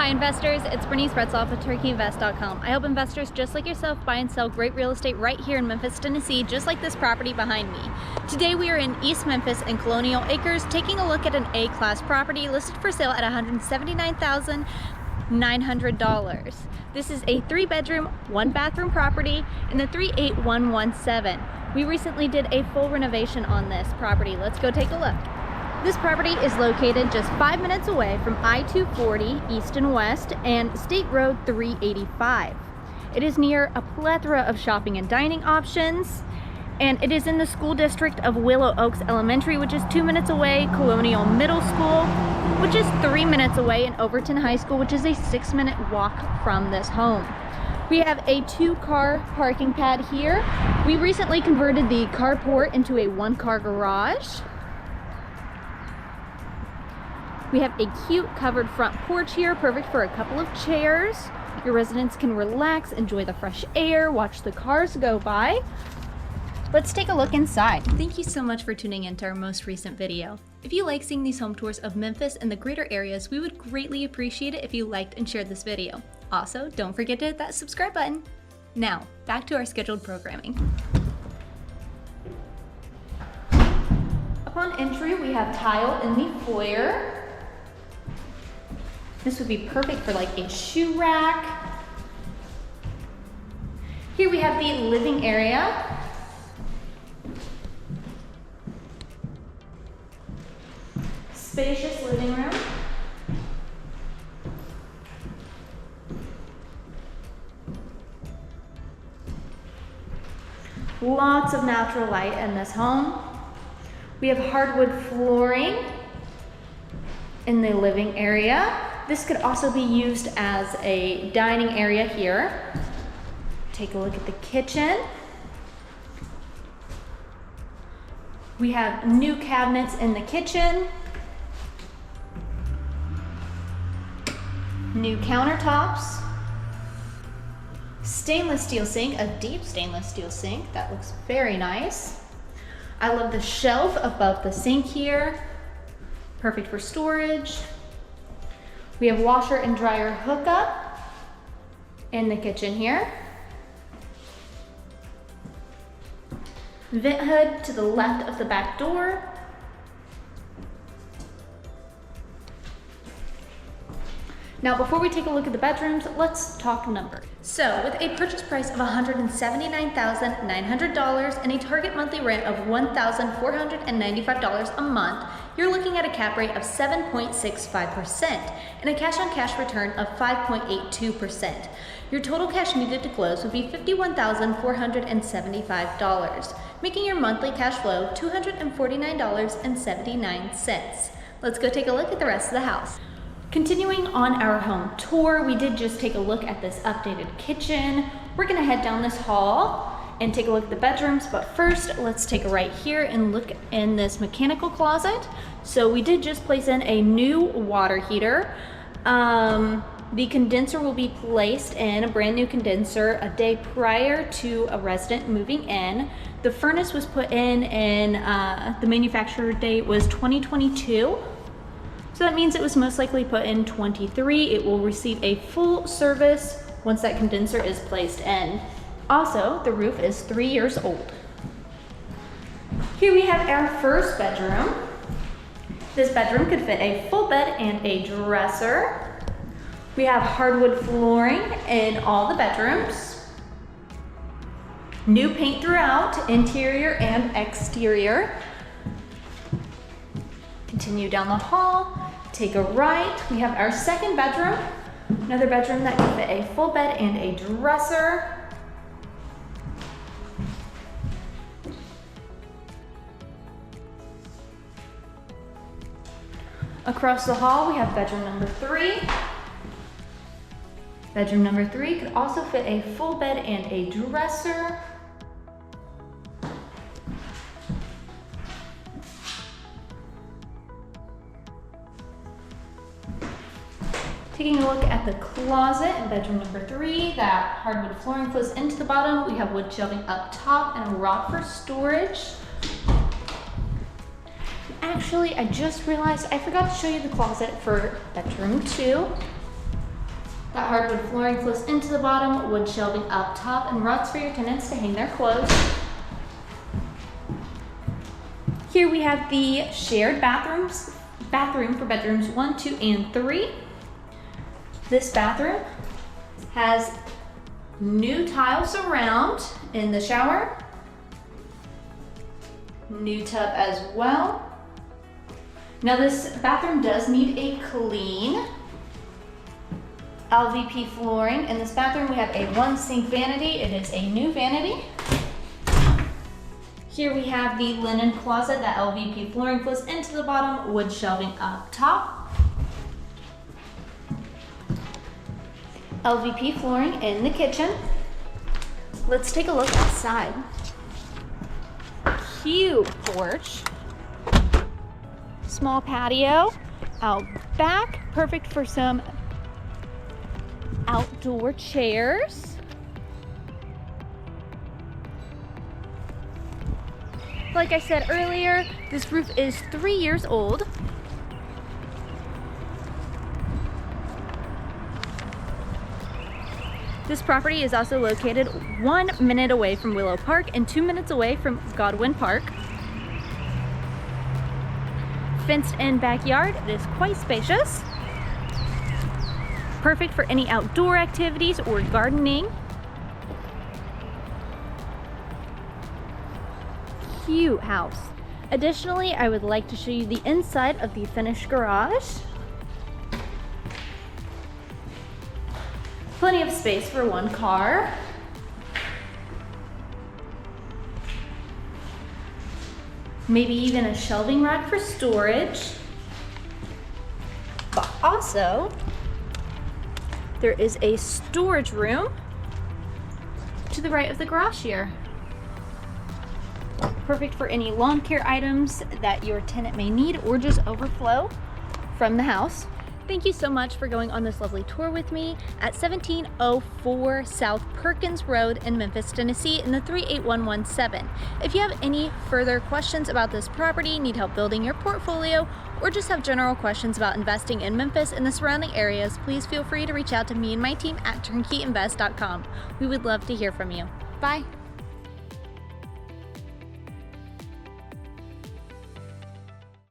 Hi investors, it's Bernice Retzloff with TurnkeyInvest.com. I help investors just like yourself buy and sell great real estate right here in Memphis, Tennessee, just like this property behind me. Today we are in East Memphis and Colonial Acres taking a look at an A-class property listed for sale at $179,900. This is a 3-bedroom, 1-bathroom property in the 38117. We recently did a full renovation on this property. Let's go take a look. This property is located just 5 minutes away from I-240 east and west and State Road 385. It is near a plethora of shopping and dining options, and it is in the school district of Willow Oaks Elementary, which is 2 minutes away, Colonial Middle School, which is 3 minutes away, and Overton High School, which is a 6-minute walk from this home. We have a 2-car parking pad here. We recently converted the carport into a 1-car garage. We have a cute covered front porch here, perfect for a couple of chairs. Your residents can relax, enjoy the fresh air, watch the cars go by. Let's take a look inside. Thank you so much for tuning into our most recent video. If you like seeing these home tours of Memphis and the greater areas, we would greatly appreciate it if you liked and shared this video. Also, don't forget to hit that subscribe button. Now, back to our scheduled programming. Upon entry, we have tile in the foyer. This would be perfect for like a shoe rack. Here we have the living area. Spacious living room. Lots of natural light in this home. We have hardwood flooring in the living area. This could also be used as a dining area here. Take a look at the kitchen. We have new cabinets in the kitchen. New countertops. Stainless steel sink, a deep stainless steel sink. That looks very nice. I love the shelf above the sink here. Perfect for storage. We have washer and dryer hookup in the kitchen here. Vent hood to the left of the back door. Now, before we take a look at the bedrooms, let's talk numbers. So, with a purchase price of $179,900 and a target monthly rent of $1,495 a month, you're looking at a cap rate of 7.65% and a cash-on-cash return of 5.82%. Your total cash needed to close would be $51,475, making your monthly cash flow $249.79. Let's go take a look at the rest of the house. Continuing on our home tour, we did just take a look at this updated kitchen. We're gonna head down this hall and take a look at the bedrooms, but first let's take a right here and look in this mechanical closet. So we did just place in a new water heater. The condenser will be placed in, a brand new condenser, a day prior to a resident moving in. The furnace was put in the manufacturer date was 2022. So that means it was most likely put in 23. It will receive a full service once that condenser is placed in. Also, the roof is 3 years old. Here we have our first bedroom. This bedroom could fit a full bed and a dresser. We have hardwood flooring in all the bedrooms. New paint throughout, interior and exterior. Continue down the hall, take a right. We have our second bedroom, another bedroom that can fit a full bed and a dresser. Across the hall, we have bedroom number 3. Bedroom number 3 could also fit a full bed and a dresser. Taking a look at the closet in bedroom number 3, that hardwood flooring flows into the bottom. We have wood shelving up top and a rod for storage. Actually, I just realized I forgot to show you the closet for bedroom 2. That hardwood flooring flows into the bottom, wood shelving up top, and rugs for your tenants to hang their clothes. Here we have the shared bathroom for bedrooms 1, 2, and 3. This bathroom has new tile surround in the shower, new tub as well. Now this bathroom does need a clean. LVP flooring. In this bathroom we have a 1 sink vanity. It is a new vanity. Here we have the linen closet. That LVP flooring flows into the bottom, wood shelving up top. LVP flooring in the kitchen. Let's take a look outside. Huge porch. Small patio out back, perfect for some outdoor chairs. Like I said earlier, this roof is 3 years old. This property is also located 1 minute away from Willow Park and 2 minutes away from Godwin Park. Fenced in backyard, it is quite spacious. Perfect for any outdoor activities or gardening. Cute house. Additionally, I would like to show you the inside of the finished garage. Plenty of space for 1 car. Maybe even a shelving rack for storage. But also, there is a storage room to the right of the garage here. Perfect for any lawn care items that your tenant may need or just overflow from the house. Thank you so much for going on this lovely tour with me at 1704 South Perkins Road in Memphis, Tennessee in the 38117. If you have any further questions about this property, need help building your portfolio, or just have general questions about investing in Memphis and the surrounding areas, please feel free to reach out to me and my team at turnkeyinvest.com. We would love to hear from you. Bye.